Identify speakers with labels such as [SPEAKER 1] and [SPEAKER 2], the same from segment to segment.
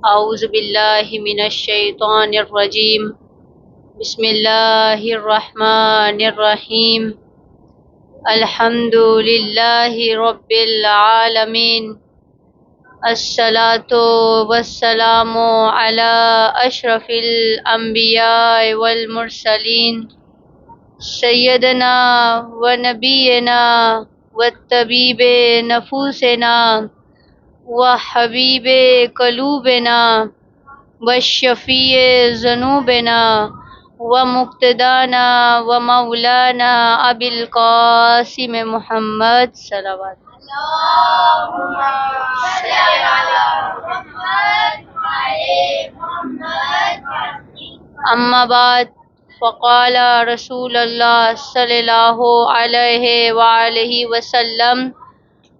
[SPEAKER 1] اعوذ باللہ من الشیطان الرجیم بسم اللہ الرحمن الرحیم الحمد للہ رب العالمین الصلاة والسلام علی اشرف الانبیاء والمرسلین سیدنا و نبینا والطبیب نفوسنا وحبیب قلوبنا والشفیع ذنوبنا ومقتدانا ومولانا ابی القاسم محمد صلوات اما بعد فقال رسول اللہ صلی اللہ علیہ وآلہ وسلم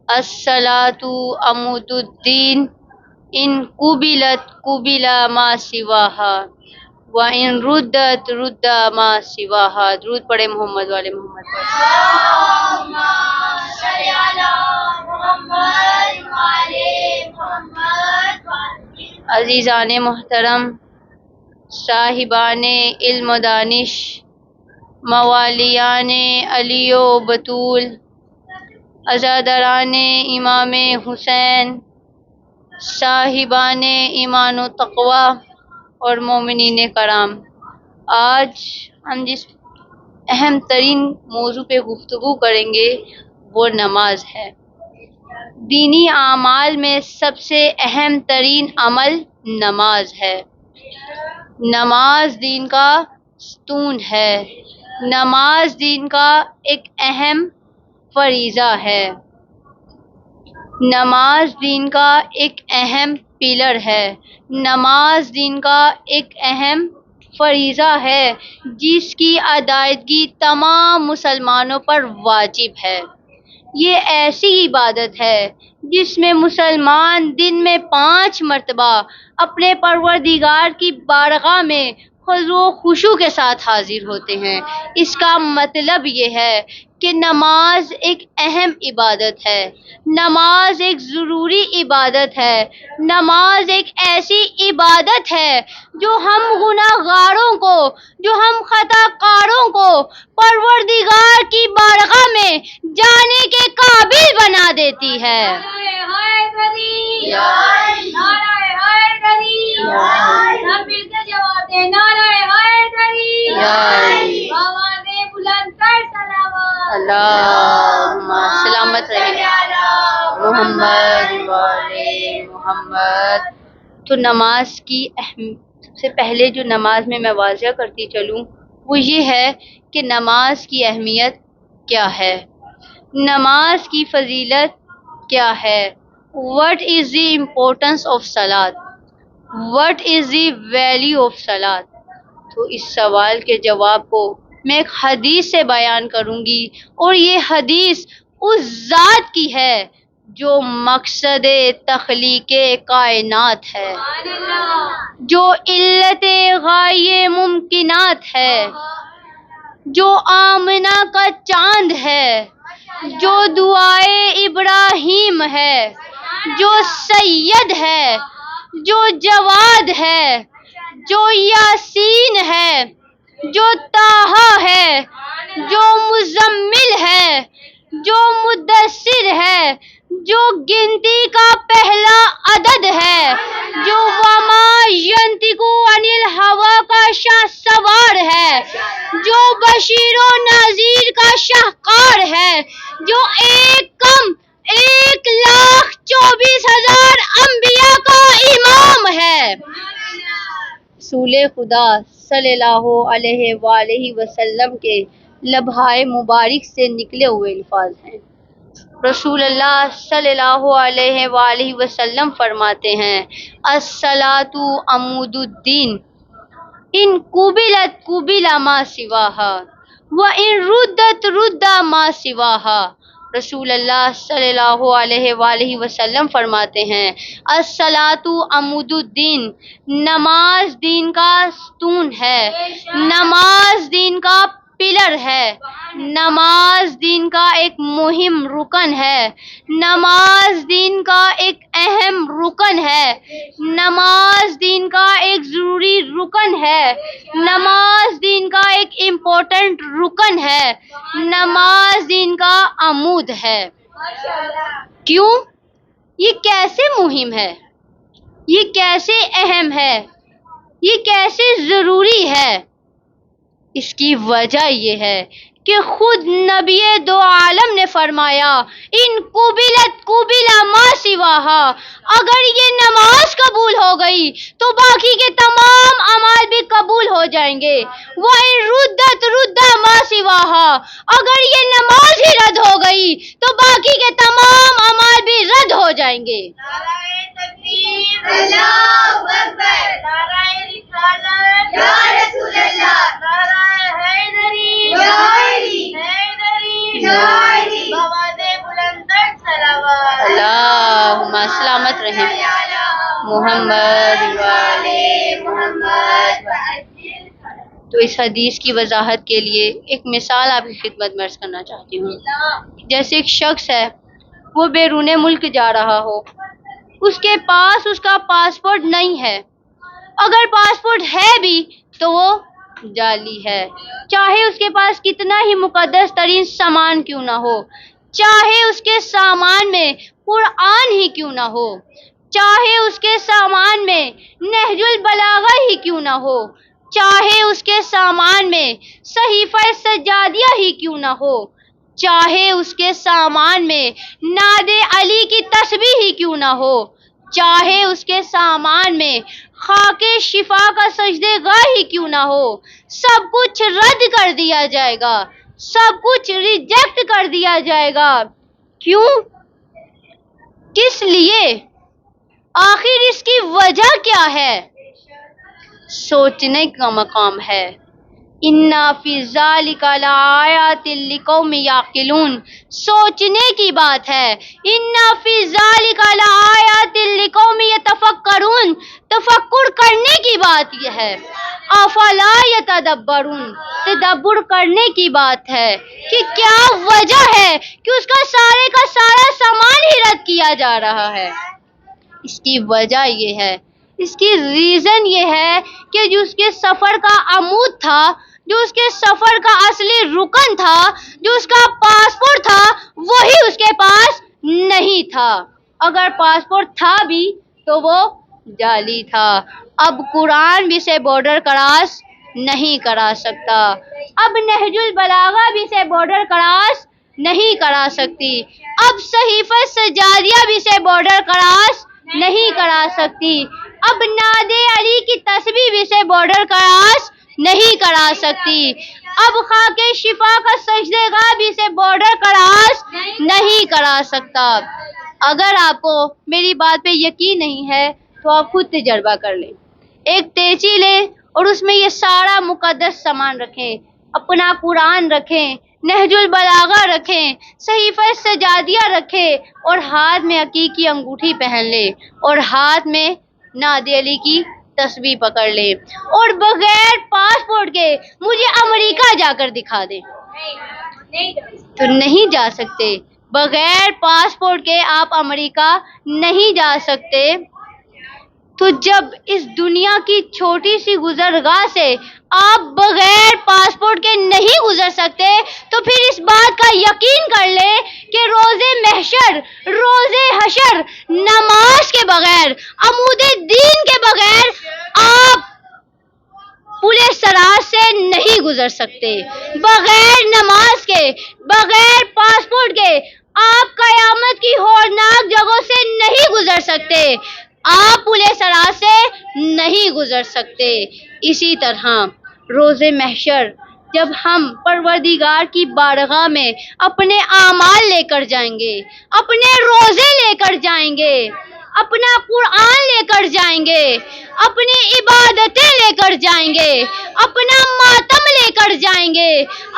[SPEAKER 1] الصلاة عمود الدین ان قبلت قبل ما سواها وان ردت رد ما سواها. درود پڑھے محمد والے محمد پر. اللہم صلی علی محمد وعلی محمد. عزیزان محترم، صاحبان علم و دانش، موالیان علی و بطول، عزادران امام حسین، صاحبان ایمان و تقوی اور مومنین کرام، آج ہم جس اہم ترین موضوع پہ گفتگو کریں گے وہ نماز ہے. دینی اعمال میں سب سے اہم ترین عمل نماز ہے. نماز دین کا ستون ہے. نماز دین کا ایک اہم فریضہ ہے. نماز دین کا ایک اہم پلر ہے. نماز دین کا ایک اہم فریضہ ہے جس کی ادائیگی تمام مسلمانوں پر واجب ہے. یہ ایسی عبادت ہے جس میں مسلمان دن میں 5 مرتبہ اپنے پروردگار کی بارگاہ میں خضوع و خشوع کے ساتھ حاضر ہوتے ہیں. اس کا مطلب یہ ہے کہ نماز ایک اہم عبادت ہے. نماز ایک ضروری عبادت ہے. نماز ایک ایسی عبادت ہے جو ہم گناہگاروں کو، جو ہم خطا کاروں کو پروردگار کی بارگاہ میں جانے کے قابل بنا دیتی ہے. اللہم سلامت رہے محمد والے محمد. تو نماز کی سب سے پہلے جو نماز میں واضح کرتی چلوں وہ یہ ہے کہ نماز کی اہمیت کیا ہے، نماز کی فضیلت کیا ہے. What is the importance of salat? What is the value of salat? تو اس سوال کے جواب کو میں ایک حدیث سے بیان کروں گی، اور یہ حدیث اس ذات کی ہے جو مقصد تخلیق کائنات ہے، جو علت غایہ ممکنات ہے، جو آمنہ کا چاند ہے، جو دعائے ابراہیم ہے، جو سید ہے، جو جواد ہے، جو یاسین ہے، جو طٰہٰ ہے، جو مزمل ہے، جو مدثر ہے، جو گنتی کا پہلا عدد ہے، جو وما ینطق عن الہویٰ کا شاہ سوار ہے، جو بشیر و نذیر کا شاہکار ہے، جو 1,24,000 انبیاء کا امام ہے. رسول خدا صلی اللہ علیہ وآلہ وسلم کے لبھائے مبارک سے نکلے ہوئے الفاظ ہیں. رسول اللہ صلی اللہ علیہ وآلہ وسلم فرماتے ہیں الصلاۃ عمود الدین ان قبلت قبل ما سواها وان ردت رد ما سواها. رسول اللہ صلی اللہ علیہ وآلہ وسلم فرماتے ہیں الصلاۃ عمود الدین، نماز دین کا ستون ہے، نماز دین کا پلر ہے، نماز دین کا ایک مہم رکن ہے، نماز دین کا ایک اہم رکن ہے، نماز نماز دین کا ایک ضروری رکن ہے، نماز دین کا ایک امپورٹنٹ رکن ہے، نماز دین کا عمود ہے۔ کیوں؟ یہ کیسے مہم ہے، یہ کیسے اہم ہے، یہ کیسے ضروری ہے؟ اس کی وجہ یہ ہے کہ خود نبی دو عالم نے فرمایا ان قبلت قبل ما سواہا، اگر یہ نماز قبول ہو گئی تو باقی کے تمام اعمال بھی قبول ہو جائیں گے۔ وَإِن رُدَّتْ رُدَّ مَا سِوَاهَا، اگر یہ نماز ہی رد ہو گئی تو باقی کے تمام اعمال بھی رد ہو جائیں گے۔ نعرہ تکبیر، اللہ اکبر، نعرہ رسالت، یا رسول اللہ، نعرہ حیدری، یا علی، حیدری، یا علی، بآواز بلندر صلوات، اللہم سلامت رہیں محمد والے محمد۔ تو اس حدیث کی وضاحت کے لیے ایک مثال آپ کی خدمت میں عرض کرنا چاہتی ہوں۔ جیسے ایک شخص ہے، وہ بیرون ملک جا رہا ہو، اس کے پاس اس کا پاسپورٹ نہیں ہے، اگر پاسپورٹ ہے بھی تو وہ جعلی ہے، چاہے اس کے پاس کتنا ہی مقدس ترین سامان کیوں نہ ہو، چاہے اس کے سامان میں قرآن ہی کیوں نہ ہو، چاہے اس کے سامان میں نہج البلاغہ ہی کیوں نہ ہو، چاہے اس کے سامان میں صحیفہ سجادیہ ہی کیوں نہ ہو، چاہے اس کے سامان میں نعت علی کی تسبیح ہی کیوں نہ ہو، چاہے اس کے سامان میں خاک شفا کا سجدے گاہ ہی کیوں نہ ہو، سب کچھ رد کر دیا جائے گا، سب کچھ ریجیکٹ کر دیا جائے گا۔ کیوں؟ کس لیے؟ آخر اس کی وجہ کیا ہے؟ سوچنے کا مقام ہے۔ اِنَّ فِي ذَلِكَ لَآيَاتٍ لِقَوْمٍ يَعْقِلُونَ، سوچنے کی بات ہے۔ اِنَّ فِي ذَلِكَ لَآيَاتٍ لِقَوْمٍ يَتَفَكَّرُونَ، تفکر کرنے کی بات یہ ہے۔ افلا یتدبرون، تدبر کرنے کی بات ہے کہ کیا وجہ ہے کہ اس کا سارا سامان ہی رد کیا جا رہا ہے۔ اس کی وجہ یہ ہے، اس کی ریزن یہ ہے کہ جو اس کے سفر کا عمود تھا، جو اس کے سفر کا اصلی رکن تھا، جو اس کا پاسپورٹ تھا، وہی اس کے پاس نہیں تھا، اگر پاسپورٹ تھا بھی تو وہ جعلی تھا۔ اب قرآن بھی سے بارڈر کراس نہیں کرا سکتا، اب نہج البلاغہ بھی سے بارڈر کراس نہیں کرا سکتی، اب صحیفہ سجادیہ بھی سے بارڈر کراس نہیں کرا سکتی، اب نعت علی کی تسبیح بھی سے بارڈر کراس نہیں کرا سکتی، اب خاک شفا کا سجدے گاہ بھی سے بارڈر کراس نہیں کرا سکتا۔ اگر آپ کو میری بات پہ یقین نہیں ہے تو آپ خود تجربہ کر لیں، ایک تیچی لیں اور اس میں یہ سارا مقدس سامان رکھیں، اپنا قرآن رکھیں، نہج البلاغہ رکھیں، صحیفہ سجادیہ رکھیں، اور ہاتھ میں عقیق کی انگوٹھی پہن لیں، اور ہاتھ میں نعت علی کی تسبیح پکڑ لیں، اور بغیر پاسپورٹ کے مجھے امریکہ جا کر دکھا دیں، تو نہیں جا سکتے، بغیر پاسپورٹ کے آپ امریکہ نہیں جا سکتے۔ تو جب اس دنیا کی چھوٹی سی گزرگاہ سے آپ بغیر پاسپورٹ کے نہیں گزر سکتے، تو پھر اس بات کا یقین کر لیں کہ روز محشر، روز حشر، نماز کے بغیر، عمود دین کے بغیر آپ پلے صراط سے نہیں گزر سکتے، بغیر نماز کے، بغیر پاسپورٹ کے آپ قیامت کی ہولناک جگہوں سے نہیں گزر سکتے، آپ پلے صراط سے نہیں گزر سکتے۔ اسی طرح روز محشر جب ہم پروردگار کی بارگاہ میں اپنے اعمال لے کر جائیں گے، اپنے روزے لے کر جائیں گے، اپنا قرآن لے کر جائیں گے، اپنی عبادتیں لے کر جائیں گے، اپنا ماتم لے کر جائیں گے،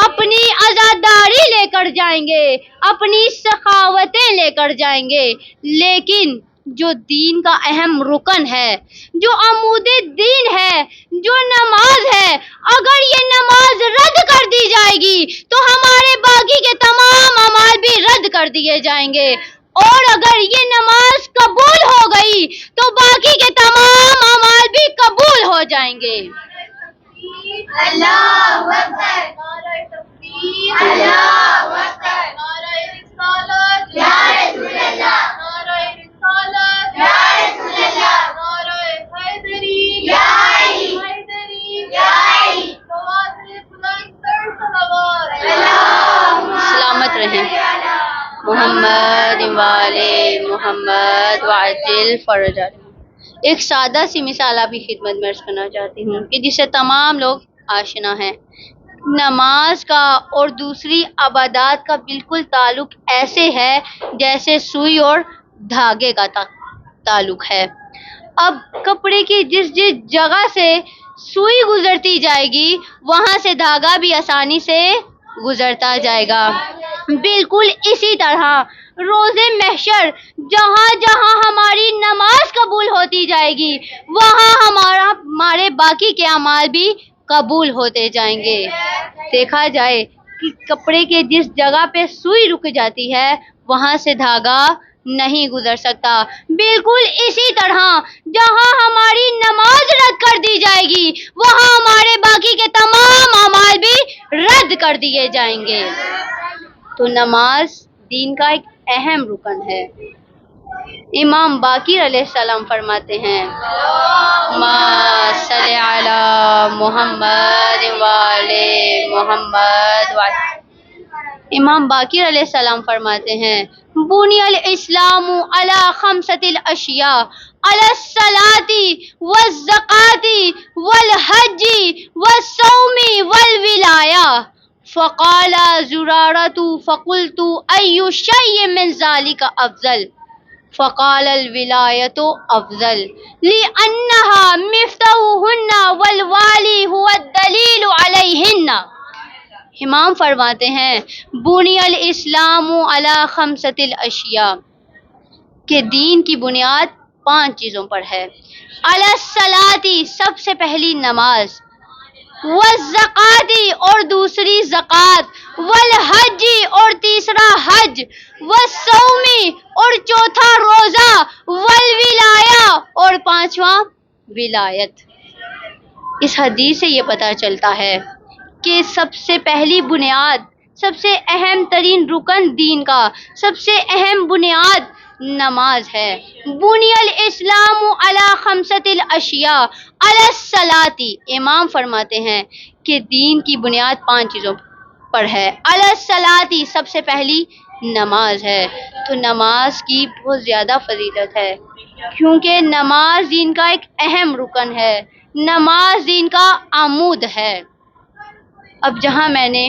[SPEAKER 1] اپنی عزاداری لے کر جائیں گے، اپنی سخاوتیں لے کر جائیں گے، لیکن جو دین کا اہم رکن ہے، جو عمود دین ہے، جو نماز ہے، اگر یہ نماز رد کر دی جائے گی تو ہمارے باقی کے تمام اعمال بھی رد کر دیے جائیں گے، اور اگر یہ نماز قبول ہو گئی تو باقی کے تمام اعمال محمد وعجل فرجهم۔ ایک سادہ سی مثال آپ کی خدمت میں عرض کرنا چاہتی ہوں کہ جس سے تمام لوگ آشنا ہیں۔ نماز کا اور دوسری عبادات کا بالکل تعلق ایسے ہے جیسے سوئی اور دھاگے کا تعلق ہے۔ اب کپڑے کی جس جگہ سے سوئی گزرتی جائے گی وہاں سے دھاگا بھی آسانی سے گزرتا جائے گا۔ بالکل اسی طرح روز محشر جہاں جہاں ہماری نماز قبول ہوتی جائے گی وہاں ہمارے باقی کے اعمال بھی قبول ہوتے جائیں گے۔ دیکھا جائے کہ کپڑے کے جس جگہ پہ سوئی رک جاتی ہے وہاں سے دھاگا نہیں گزر سکتا۔ بالکل اسی طرح جہاں ہماری نماز رد کر دی جائے گی وہاں ہمارے باقی کے تمام اعمال بھی رد کر دیے جائیں گے۔ تو نماز دین کا ایک اہم رکن ہے۔ امام باقر علیہ السلام فرماتے ہیں ما صلی علی محمد وعلی محمد امام باقر علیہ السلام فرماتے ہیں بنی الاسلام علی خمسۃ الاشیاء علی الصلاۃ والزکاۃ والحج والصوم والولایہ فقال زرارۃ فقلت ای شیء من ذلک افضل فقال الولایۃ افضل لأنها مفتاحهن والوالی هو الدلیل علیہن۔ امام فرماتے ہیں بنی الاسلام علی خمسۃ الاشیاء کہ دین کی بنیاد 5 چیزوں پر ہے۔ علی الصلاۃ سب سے پہلی نماز، والزکاۃ اور دوسری زکوٰۃ، والحج اور تیسرا حج، والصوم اور چوتھا روزہ، والولایہ اور 5واں ولایت۔ اس حدیث سے یہ پتہ چلتا ہے کہ سب سے پہلی بنیاد، سب سے اہم ترین رکن دین کا، سب سے اہم بنیاد نماز ہے۔ بنی الاسلام علی خمسۃ الاشیاء علی الصلاۃ، امام فرماتے ہیں کہ دین کی بنیاد 5 چیزوں پر ہے۔ علی الصلاۃ سب سے پہلی نماز ہے۔ تو نماز کی بہت زیادہ فضیلت ہے کیونکہ نماز دین کا ایک اہم رکن ہے، نماز دین کا عمود ہے۔ اب جہاں میں نے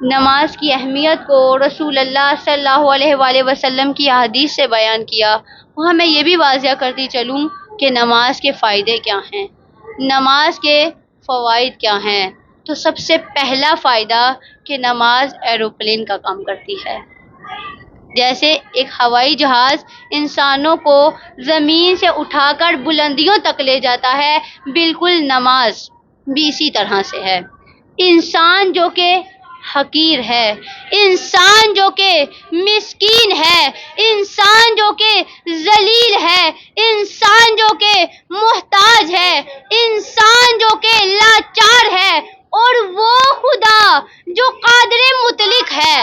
[SPEAKER 1] نماز کی اہمیت کو رسول اللہ صلی اللہ علیہ وآلہ وسلم کی احادیث سے بیان کیا وہاں میں یہ بھی واضح کرتی چلوں کہ نماز کے فائدے کیا ہیں، نماز کے فوائد کیا ہیں۔ تو سب سے پہلا فائدہ کہ نماز ایروپلین کا کام کرتی ہے۔ جیسے ایک ہوائی جہاز انسانوں کو زمین سے اٹھا کر بلندیوں تک لے جاتا ہے، بالکل نماز بھی اسی طرح سے ہے۔ انسان جو کہ حقیر ہے، انسان جو کہ مسکین ہے، انسان جو کہ ذلیل ہے، انسان جو کہ محتاج ہے، انسان جو کہ لاچار ہے، اور وہ خدا جو قادر مطلق ہے،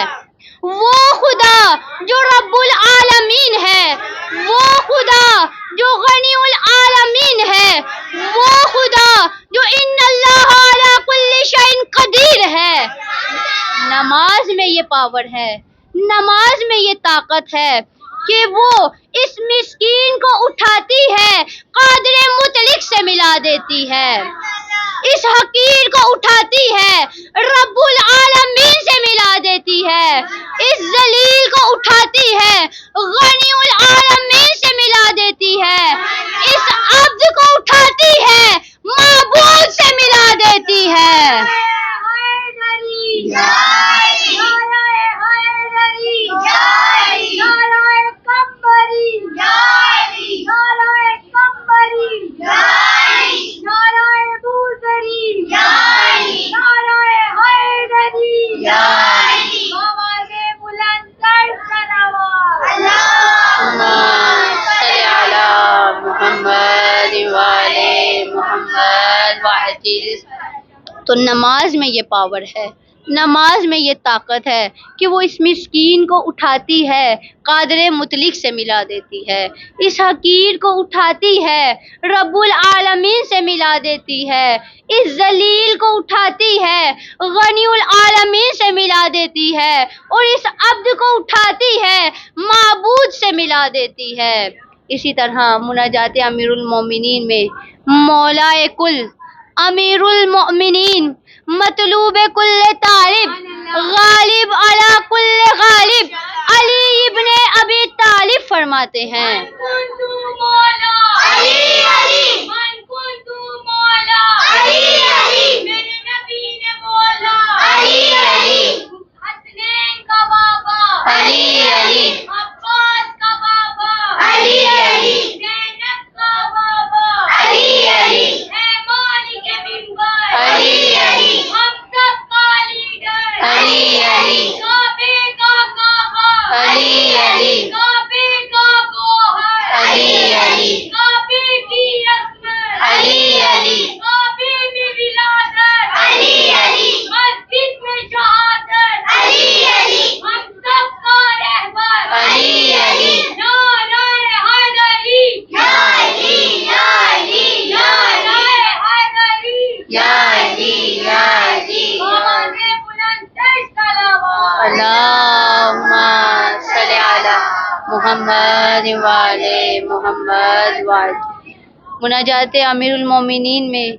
[SPEAKER 1] وہ خدا جو رب العالمین ہے، وہ خدا جو غنی العالمین ہے، وہ خدا جو ان اللہ علی کل شیء قدیر ہے۔ نماز میں یہ پاور ہے، نماز میں یہ طاقت ہے کہ وہ اس مسکین کو اٹھاتی ہے، قادر مطلق سے ملا دیتی ہے، اس حقیر کو اٹھاتی ہے، رب العالمین سے ملا دیتی ہے، اس ذلیل کو اٹھاتی ہے، غنی العالمین سے ملا دیتی ہے، اس عبد کو اٹھاتی ہے، معبود سے ملا دیتی ہے۔ تو نماز میں یہ پاور ہے، نماز میں یہ طاقت ہے کہ وہ اس مسکین کو اٹھاتی ہے، قادر مطلق سے ملا دیتی ہے، اس حقیر کو اٹھاتی ہے، رب العالمین سے ملا دیتی ہے، اس ذلیل کو اٹھاتی ہے، غنی العالمین سے ملا دیتی ہے، اور اس عبد کو اٹھاتی ہے، معبود سے ملا دیتی ہے۔ اسی طرح مناجات امیر المومنین میں مولا کل، امیر المؤمنین، مطلوب کل طالب، غالب علی کل غالب، علی ابن ابی طالب فرماتے ہیں، اللہم صلی علی محمد وعلی محمد وعلی۔ مناجات امیر المومنین میں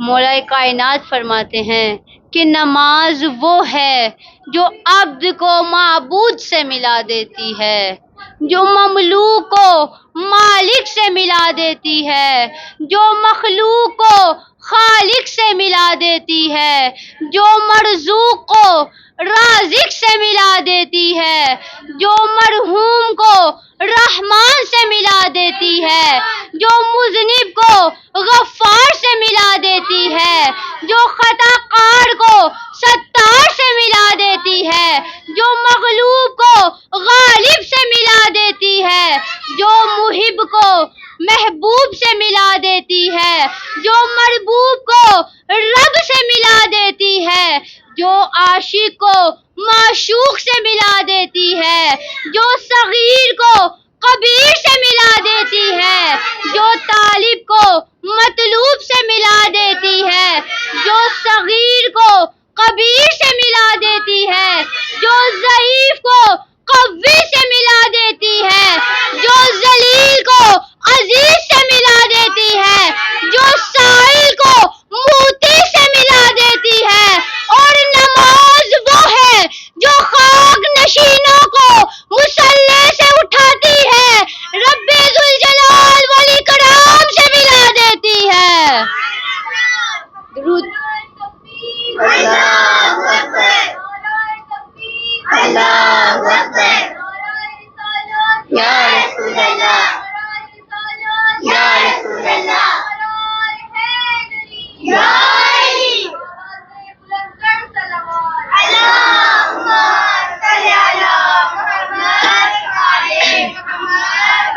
[SPEAKER 1] مولا کائنات فرماتے ہیں کہ نماز وہ ہے جو عبد کو معبود سے ملا دیتی ہے، جو مملوک کو مالک سے ملا دیتی ہے، جو مخلوق کو خالق سے ملا دیتی ہے، جو مرزوق کو رازق سے ملا دیتی ہے، جو مرحوم کو رحمان سے ملا دیتی ہے، جو مذنب کو غفار سے ملا دیتی ہے، جو خطا کار کو ستار سے ملا دیتی ہے، جو مغلوب کو غالب سے ملا دیتی ہے، جو محب کو محبوب سے ملا دیتی ہے، جو مربوب کو رب سے ملا دیتی ہے، جو عاشق کو معشوق سے ملا دیتی ہے، جو صغیر کو کبیر سے ملا دیتی ہے، جو طالب کو مطلوب سے ملا دیتی ہے، جو صغیر کو کبیر سے ملا دیتی ہے، جو ضعیف کو قوی سے ملا دیتی ہے، جو ذلیل کو عزیز سے ملا دیتی ہے، جو سائل کو موتی سے ملا دیتی ہے، اور نماز وہ ہے جو خاک نشینوں کو مصلی سے اٹھاتی ہے، رب ذوالجلال والاکرام سے ملا دیتی ہے۔ درود اللہ اکبر، اللہ اکبر، یا رسول اللہ، یا رسول اللہ، یا علی، اللہم صلی علی محمد۔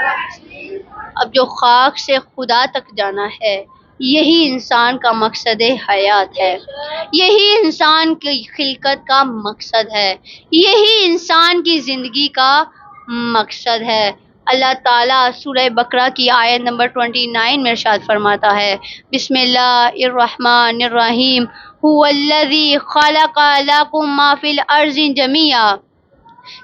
[SPEAKER 1] اب جو خاک سے خدا تک جانا ہے، یہی انسان کا مقصد حیات ہے، یہی انسان کی خلقت کا مقصد ہے، یہی انسان کی زندگی کا مقصد ہے۔ اللہ تعالیٰ سورہ بقرہ کی آیت نمبر 29 میں ارشاد فرماتا ہے، بسم اللہ الرحمن الرحیم، هو الذی خلق لکم ما فی الارض جمیعا،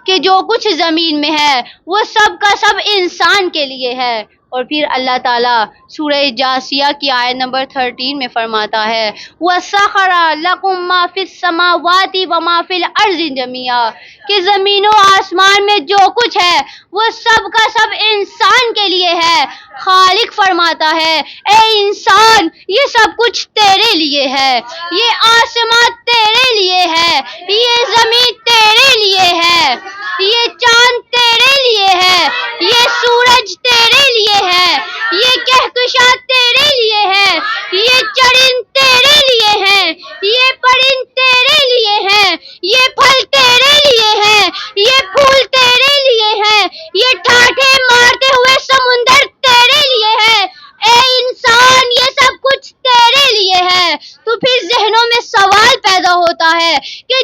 [SPEAKER 1] کہ جو کچھ زمین میں ہے وہ سب کا سب انسان کے لیے ہے۔ اور پھر اللہ تعالیٰ سورہ جاثیہ کی آیت نمبر 13 میں فرماتا ہے، وَسَخَرَ لَكُم مَّا فِي السَّمَاوَاتِ وَمَا فِي الْأَرْضِ جَمِيعًا، کہ زمین و آسمان میں جو کچھ ہے وہ سب کا سب انسان کے لیے ہے۔ خالق فرماتا ہے، اے انسان یہ سب کچھ تیرے لیے ہے، یہ آسمان تیرے لیے ہے، یہ زمین تیرے لیے ہے، یہ چاند تیرے لیے ہے، یہ سورج تیرے لیے ہے، یہ کہکشاں تیرے لیے ہے، یہ چرند تیرے لیے ہے، یہ پرند تیرے لیے ہے، یہ پھل تیرے لیے ہے، یہ پھول تیرے لیے ہے، یہ ٹھاٹھے مارتے ہوئے سمندر تیرے لیے ہے۔ اے انسان یہ سب کچھ تیرے لیے ہے۔ تو پھر ذہنوں میں سوال پیدا ہوتا ہے کہ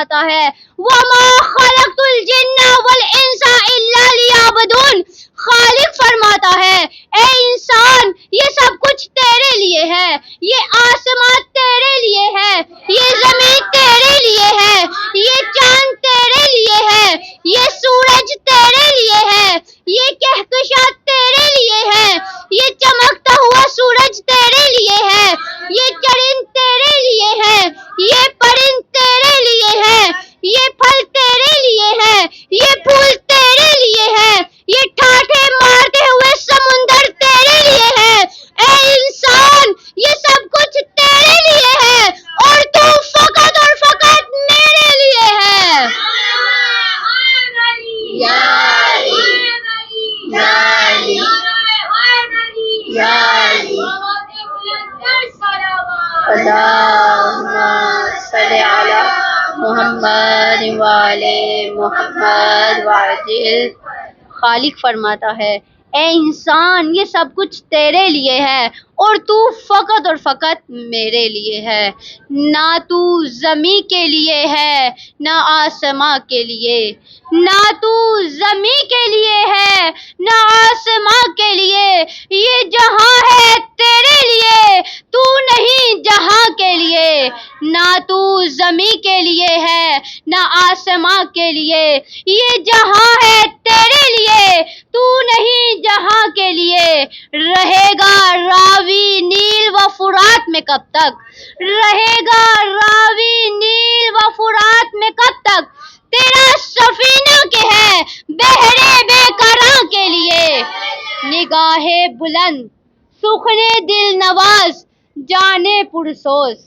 [SPEAKER 1] فرماتا ہے وَمَا خَلَقْتُ الْجِنَّ وَالْإِنسَ إِلَّا لِيَعْبُدُونَ، خالق فرماتا ہے اے انسان یہ سب کچھ تیرے لیے ہے، یہ آسمان تیرے لیے ہے، یہ زمین تیرے لیے ہے، یہ چاند تیرے لیے ہے، یہ سورج تیرے لیے ہے، یہ کہکشاں تیرے لیے ہے، یہ چمکتا ہوا سورج تیرے لیے ہے، یہ چرند تیرے لیے ہے، یہ پرند تیرے لیے ہے، یہ پھل تیرے لیے ہے، یہ پھول تیرے لیے ہے، یہ ٹھاٹھے مارتے ہوئے سمندر تیرے لیے ہے، اے انسان یہ سب کچھ تیرے لیے ہے اور تو فقط اور فقط میرے لیے ہے۔ یا علی، یا علی، یا علی، اللہم صلی علی محمد وعلی محمد وعجل۔ خالق فرماتا ہے اے انسان یہ سب کچھ تیرے لیے ہے اور تو فقط اور فقط میرے لیے ہے، نہ تو زمین کے لیے ہے نہ آسماں کے لیے، نہ تو زمین کے لیے ہے نہ آسماں کے لیے، یہ جہاں ہے تیرے لیے تو نہیں جہاں کے لیے، نہ تو زمین کے لیے ہے نہ آسماں کے لیے، یہ جہاں ہے تیرے لیے تو نہیں جہاں کے لیے، رہے گا راوی نیل و فرات میں کب تک، رہے گا راوی نیل و فرات میں کب تک، تیرا سفینہ کے ہے بحرے بے قرار کے لیے، نگاہ بلند سخن دل نواز جانے پرسوز،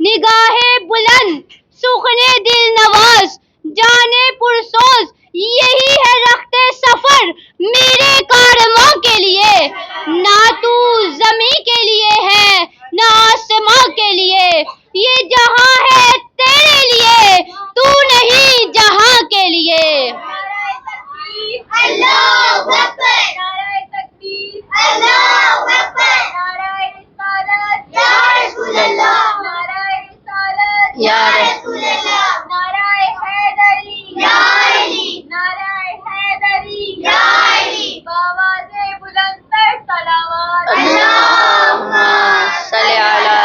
[SPEAKER 1] نگاہ بلند سخن دل نواز جانے پرسوز، یہی ہے رخت سفر میرے کارواں کے لیے، نہ تو زمین کے لیے ہے نہ آسماں کے لیے، یہ جہاں ہے تیرے لیے تو نہیں جہاں کے لیے۔ اللہ اکبر، نعرہ تکبیر، اللہ اکبر، نعرہ رسالت، یا رسول اللہ، نعرہ رسالت، یا رسول اللہ، نعرہ حیدری، یا علی، نعرہ حیدری، یا علی، بآواز بلند تر صلوات، اللہم صلی علی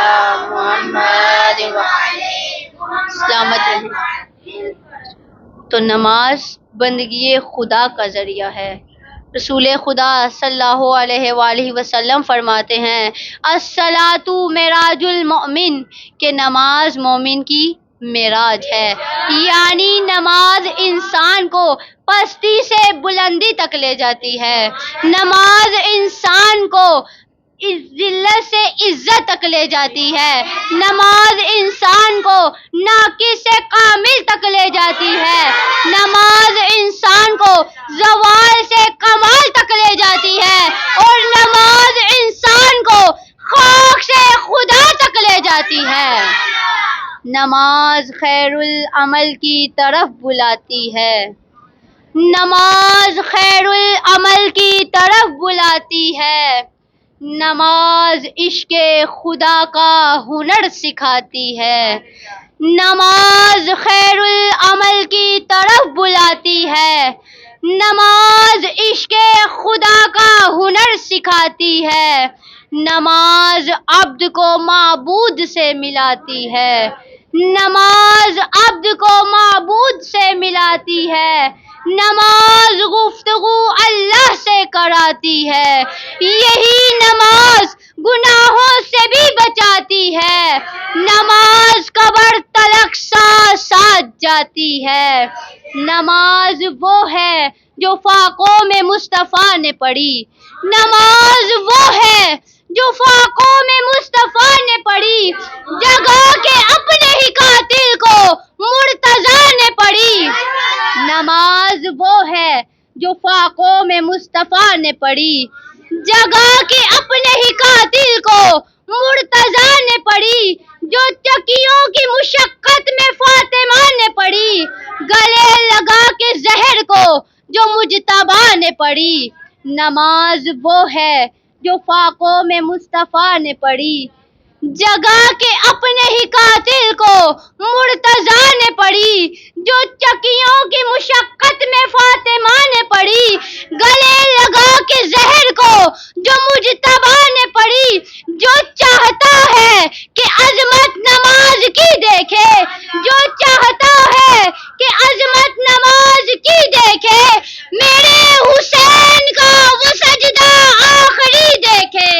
[SPEAKER 1] محمد وعلی محمد۔ سلامت رہے۔ تو نماز بندگی خدا کا ذریعہ ہے۔ رسول خدا صلی اللہ علیہ وآلہ وسلم فرماتے ہیں الصلاۃ معراج المؤمن، کہ نماز مومن کی معراج ہے، یعنی نماز انسان کو پستی سے بلندی تک لے جاتی ہے، نماز انسان کو ذلت سے عزت تک لے جاتی ہے، نماز انسان کو ناقص سے کامل تک لے جاتی ہے، نماز انسان کو زوال سے کمال تک لے جاتی ہے، اور نماز انسان کو خاک سے خدا تک لے جاتی ہے۔ نماز خیر العمل کی طرف بلاتی ہے، نماز خیر العمل کی طرف بلاتی ہے، نماز عشق خدا کا ہنر سکھاتی ہے، نماز خیر العمل کی طرف بلاتی ہے، نماز عشق خدا کا ہنر سکھاتی ہے، نماز عبد کو معبود سے ملاتی ہے، نماز عبد کو معبود سے ملاتی ہے، نماز گفتگو اللہ سے کراتی ہے، یہی نماز گناہوں سے بھی بچاتی ہے، نماز قبر تلک ساتھ ساتھ جاتی ہے، نماز وہ ہے جو فاقوں میں مصطفیٰ نے پڑھی، نماز وہ ہے جو فاقوں میں مصطفیٰ نے پڑھی، جگہ کے اپنے ہی قاتل کو مرتضیٰ نے پڑھی، نماز وہ ہے جو فاقوں میں مصطفیٰ نے پڑھی، جگہ کے اپنے ہی قاتل کو مرتضیٰ نے پڑھی، جو چکیوں کی مشقت میں فاطمہ نے پڑھی، گلے لگا کے زہر کو جو مجتبیٰ نے پڑھی، نماز وہ ہے جو فاقوں میں مصطفیٰ نے پڑھی، جگہ کے اپنے ہی قاتل کو مرتضیٰ نے پڑھی، جو چکیوں کی مشقت میں فاطمہ نے پڑھی، گلے لگا کے زہر کو جو مجتبیٰ نے پڑھی، جو چاہتا ہے کہ عظمت نماز کی دیکھے، جو چاہتا ہے کہ عظمت نماز کی دیکھے، میرے حسین کا وہ سجدہ آخری دیکھے۔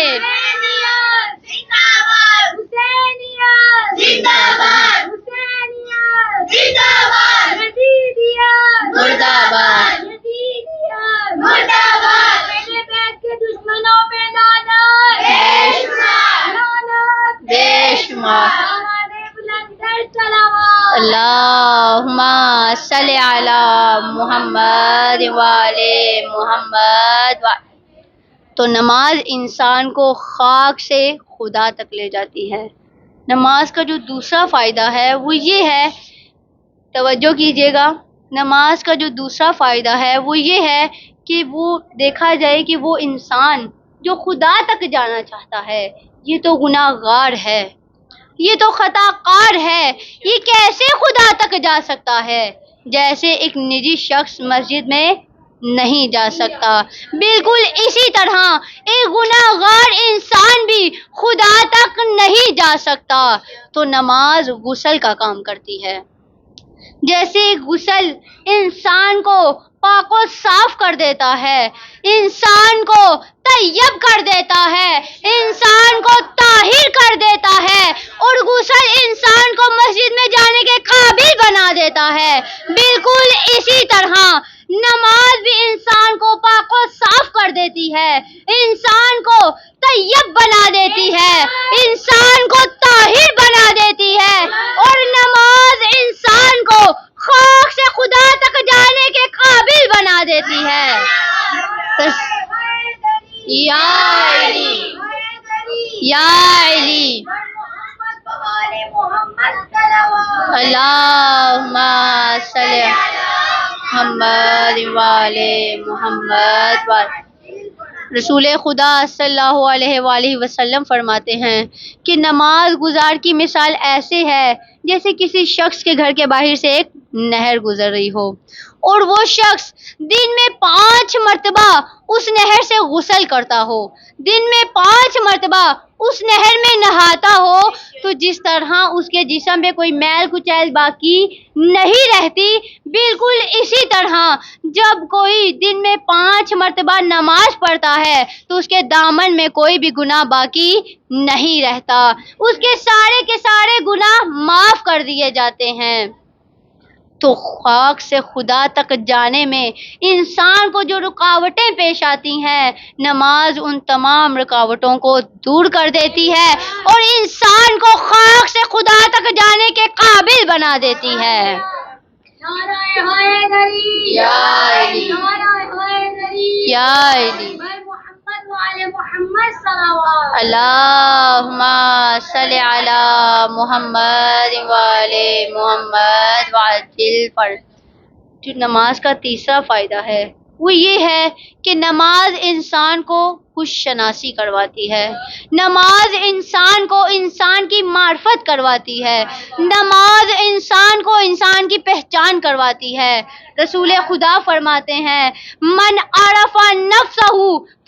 [SPEAKER 1] اللہم صلی علی محمد وعلی محمد۔ تو نماز انسان کو خاک سے خدا تک لے جاتی ہے۔ نماز کا جو دوسرا فائدہ ہے وہ یہ ہے، توجہ کیجیے گا، نماز کا جو دوسرا فائدہ ہے وہ یہ ہے کہ وہ دیکھا جائے کہ وہ انسان جو خدا تک جانا چاہتا ہے یہ تو گناہ گار ہے، یہ تو خطا کار ہے، یہ کیسے خدا تک جا سکتا ہے؟ جیسے ایک نجی شخص مسجد میں نہیں جا سکتا، بالکل اسی طرح ایک گناہ گار انسان بھی خدا تک نہیں جا سکتا۔ تو نماز غسل کا کام کرتی ہے، جیسے غسل انسان کو پاک و صاف کر دیتا ہے، انسان کو طیب کر دیتا ہے، انسان کو طاہر کر دیتا ہے، اور غسل انسان کو مسجد میں جانے کے قابل بنا دیتا ہے، بالکل اسی طرح نماز بھی انسان کو پاک و صاف کر دیتی ہے، انسان کو طیب بنا دیتی ہے، انسان کو طاہر بنا دیتی ہے، اور نماز انسان کو خاک سے خدا تک جانے کے قابل بنا دیتی ہے۔ یا علی یا علی اللہم صلی محمد وعلی محمد۔ رسول خدا صلی اللہ علیہ وآلہ وسلم فرماتے ہیں کہ نماز گزار کی مثال ایسے ہے جیسے کسی شخص کے گھر کے باہر سے ایک نہر گزر رہی ہو، اور وہ شخص دن میں 5 مرتبہ اس نہر سے غسل کرتا ہو، دن میں 5 مرتبہ اس نہر میں نہاتا ہو، تو جس طرح اس کے جسم پہ کوئی میل کچیل باقی نہیں رہتی، بالکل اسی طرح جب کوئی دن میں 5 مرتبہ نماز پڑھتا ہے تو اس کے دامن میں کوئی بھی گناہ باقی نہیں رہتا، اس کے سارے گناہ معاف کر دیے جاتے ہیں۔ تو خاک سے خدا تک جانے میں انسان کو جو رکاوٹیں پیش آتی ہیں، نماز ان تمام رکاوٹوں کو دور کر دیتی ہے اور انسان کو خاک سے خدا تک جانے کے قابل بنا دیتی ہے۔ یا علی یا علی اللہم صلی علی محمد وعلی محمد وعجل فرج۔ جو نماز کا تیسرا فائدہ ہے وہ یہ ہے کہ نماز انسان کو خوش شناسی کرواتی ہے، نماز انسان کو انسان کی معرفت کرواتی ہے، نماز انسان کو انسان کی پہچان کرواتی ہے۔ رسول خدا فرماتے ہیں من عرف نفسہ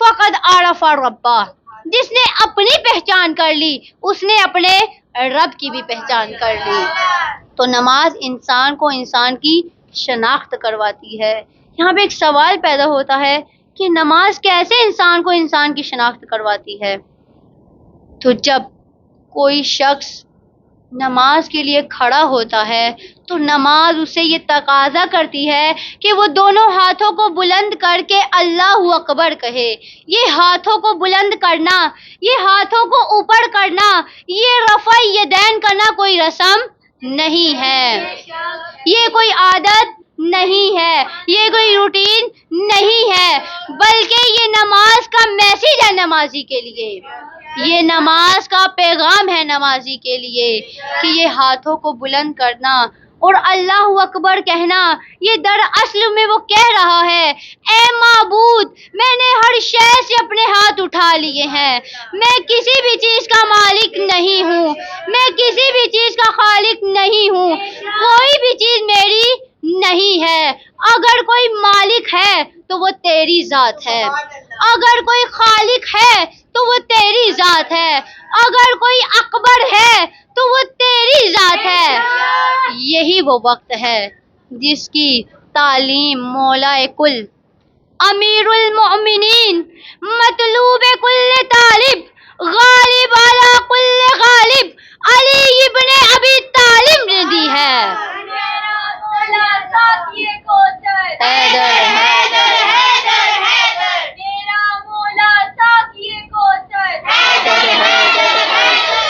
[SPEAKER 1] فقد عرف ربہ، جس نے اپنی پہچان کر لی اس نے اپنے رب کی بھی پہچان کر لی۔ تو نماز انسان کو انسان کی شناخت کرواتی ہے۔ یہاں پہ ایک سوال پیدا ہوتا ہے کہ نماز کیسے انسان کو انسان کی شناخت کرواتی ہے؟ تو جب کوئی شخص نماز کے لیے کھڑا ہوتا ہے تو نماز اسے یہ تقاضا کرتی ہے کہ وہ دونوں ہاتھوں کو بلند کر کے اللہ اکبر کہے۔ یہ ہاتھوں کو بلند کرنا، یہ ہاتھوں کو اوپر کرنا، یہ رفع یدین کرنا کوئی رسم نہیں ہے، یہ کوئی عادت نہیں ہے، یہ کوئی روٹین نہیں ہے، بلکہ یہ نماز کا میسج ہے نمازی کے لیے، یہ نماز کا پیغام ہے نمازی کے لیے کہ یہ ہاتھوں کو بلند کرنا اور اللہ اکبر کہنا، یہ دراصل میں وہ کہہ رہا ہے اے معبود میں نے ہر شے سے اپنے ہاتھ اٹھا لیے ہیں، میں کسی بھی چیز کا مالک نہیں ہوں، میں کسی بھی چیز کا خالق نہیں ہوں، کوئی بھی چیز میری نہیں ہے، اگر کوئی مالک ہے تو وہ تیری ذات ہے، اگر کوئی خالق ہے تو وہ تیری ذات ہے، اگر کوئی اکبر ہے تو وہ تیری ذات ہے۔ یہی وہ وقت ہے جس کی تعلیم مولا کل، امیر المؤمنین، مطلوب کل طالب، غالب علی کل غالب، علی ابن ابی طالب نے دی ہے۔ حیدر حیدر حیدر حیدر، میرا مولا ساقی کوثر، حیدر حیدر حیدر،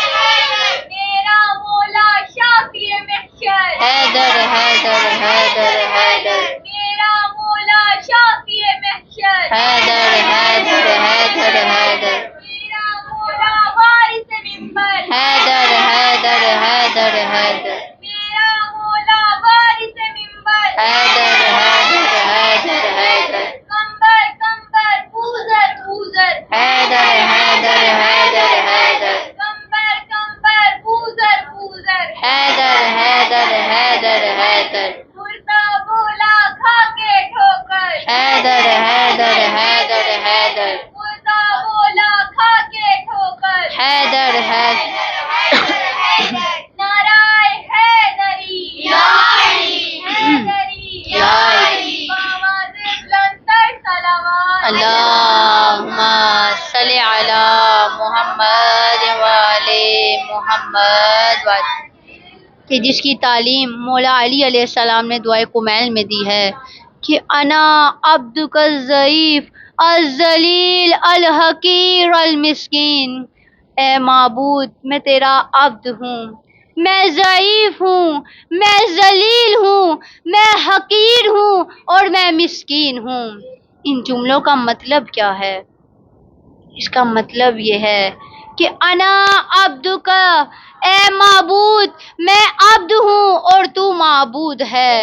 [SPEAKER 1] میرا مولا شافی محشر، حیدر حیدر حیدر حیدر، میرا مولا شافی محشر، حیدر حیدر حیدر حیدر، میرا مولا وارث منبر، حیدر حیدر حیدر حیدر، میرا مولا وارث منبر، حیدر حیدر حیدر حیدر، کمبر کمبر پوزر پوزر، حیدر حیدر حیدر حیدر، کمبر کمبر پوزر پوزر، حیدر حیدر حیدر حیدر، مردہ بولا کھا کے ٹھوکر، حیدر حیدر حیدر حیدر، مردہ بولا کھا کے ٹھوکر، حیدر حیدر نعرہ حیدری یا علی، حیدری یا علی، آواز بلندتر صلوات، اللہم صل علی محمد وعلی محمد کہ جس کی تعلیم مولا علی علیہ السلام نے دعائے کمیل میں دی ہے کہ انا عبدک الضعیف الذلیل الحقیر المسکین، اے معبود میں تیرا عبد ہوں، میں ضعیف ہوں، میں ذلیل ہوں، میں حقیر ہوں اور میں مسکین ہوں۔ ان جملوں کا مطلب کیا ہے؟ اس کا مطلب یہ ہے کہ انا عبدک، اے معبود میں عبد ہوں اور تو معبود ہے،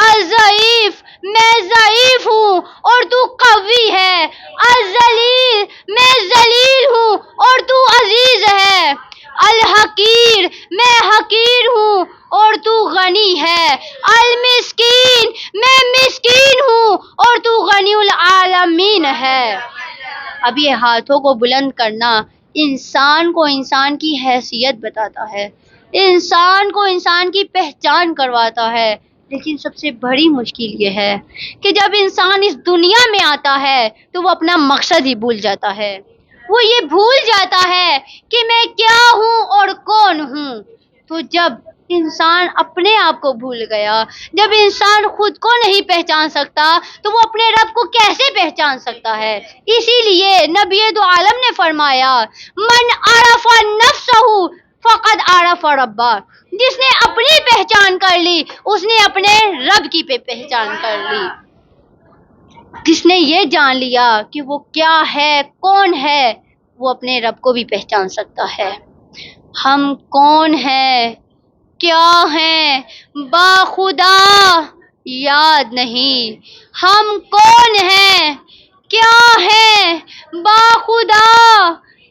[SPEAKER 1] الضعیف میں ضعیف ہوں اور تو قوی ہے، الذلیل میں ذلیل ہوں اور تو عزیز ہے، الحقیر میں حقیر ہوں اور تو غنی ہے، المسکین میں مسکین ہوں اور تو غنی العالمین ہے۔ اب یہ ہاتھوں کو بلند کرنا انسان کو انسان کی حیثیت بتاتا ہے، انسان کو انسان کی پہچان کرواتا ہے، لیکن سب سے بڑی مشکل یہ ہے کہ جب انسان اس دنیا میں آتا ہے تو وہ اپنا مقصد ہی بھول جاتا ہے، وہ یہ بھول جاتا ہے کہ میں کیا ہوں اور کون ہوں۔ تو جب انسان اپنے آپ کو بھول گیا، جب انسان خود کو نہیں پہچان سکتا تو وہ اپنے رب کو کیسے پہچان سکتا ہے؟ اسی لیے نبی دو عالم نے فرمایا من عرف نفسہ فقد عرف ربہ، جس نے اپنی پہچان کر لی اس نے اپنے رب کی پہچان کر لی۔ جس نے یہ جان لیا کہ وہ کیا ہے کون ہے وہ اپنے رب کو بھی پہچان سکتا ہے۔ ہم کون ہیں کیا ہیں باخدا یاد نہیں، ہم کون ہیں کیا ہیں باخدا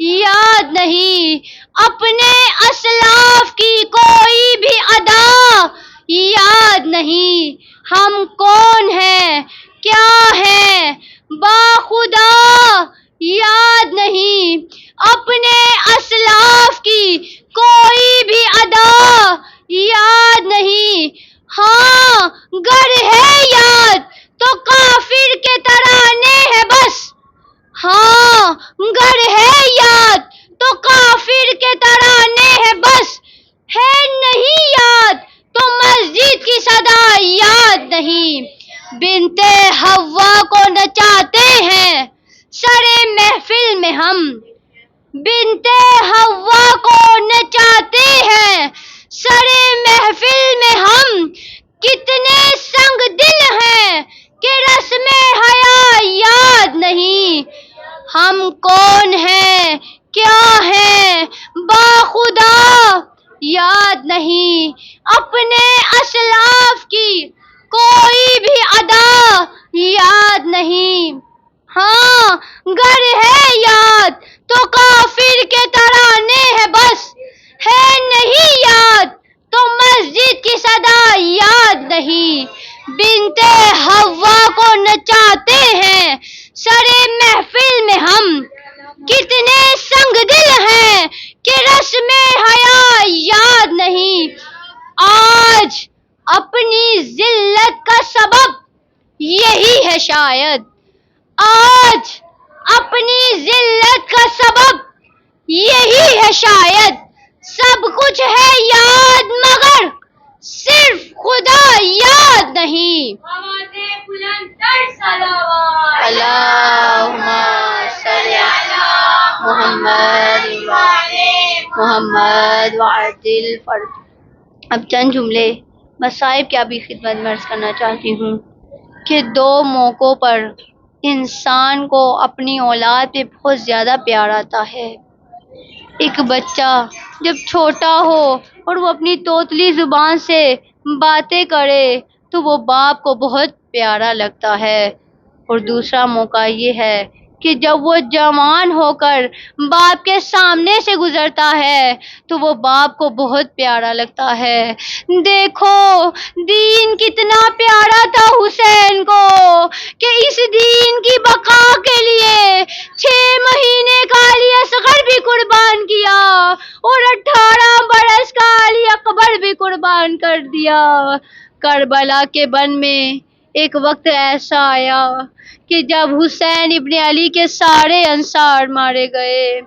[SPEAKER 1] یاد نہیں، اپنے اسلاف کی کوئی بھی ادا یاد نہیں، ہم کون ہیں کیا ہیں باخدا یاد نہیں، اپنے اسلاف کی کوئی بھی ادا یاد نہیں، ہاں گر ہے یاد تو کافر کے ترانے ہیں بس، ہاں گر ہے یاد تو کافر کے ترانے ہیں بس، ہے نہیں یاد تو مسجد کی صدا یاد نہیں، بنت حوا کو نچاتے ہیں سرے محفل میں ہم، بنت حوا کو نچاتے ہیں سرے محفل میں ہم، کتنے سنگ دل ہیں کہ رسم حیا یاد نہیں، ہم کون ہیں کیا ہیں باخدا یاد نہیں، اپنے نہیں. ہاں گر ہے یاد تو کافر کے ترانے ہے بس، ہے نہیں یاد تو مسجد کی صدا یاد نہیں. بنتے حوا کو نچاتے ہیں سرے محفل میں ہم، کتنے سنگ دل ہیں کہ رسم حیا یاد نہیں. آج اپنی ذلت کا سبب یہی ہے شاید، آج اپنی ذلت کا سبب یہی ہے شاید. سب کچھ ہے یاد مگر صرف خدا یاد نہیں. اللہم صلی علی محمد محمد وعدل فرد. اب چند جملے مصائب کی بھی خدمت میں عرض کرنا چاہتی ہوں کہ دو موقعوں پر انسان کو اپنی اولاد پہ بہت زیادہ پیار آتا ہے. ایک بچہ جب چھوٹا ہو اور وہ اپنی توتلی زبان سے باتیں کرے تو وہ باپ کو بہت پیارا لگتا ہے. اور دوسرا موقع یہ ہے کہ جب وہ جوان ہو کر باپ کے سامنے سے گزرتا ہے تو وہ باپ کو بہت پیارا لگتا ہے. دیکھو دین کتنا پیارا تھا حسین کو کہ اس دین کی بقا کے لیے 6 مہینے کا علی اصغر بھی قربان کیا اور 18 برس کا علی اکبر بھی قربان کر دیا. کربلا کے بن میں ایک وقت ایسا آیا کہ جب حسین ابن علی کے سارے انصار مارے گئے،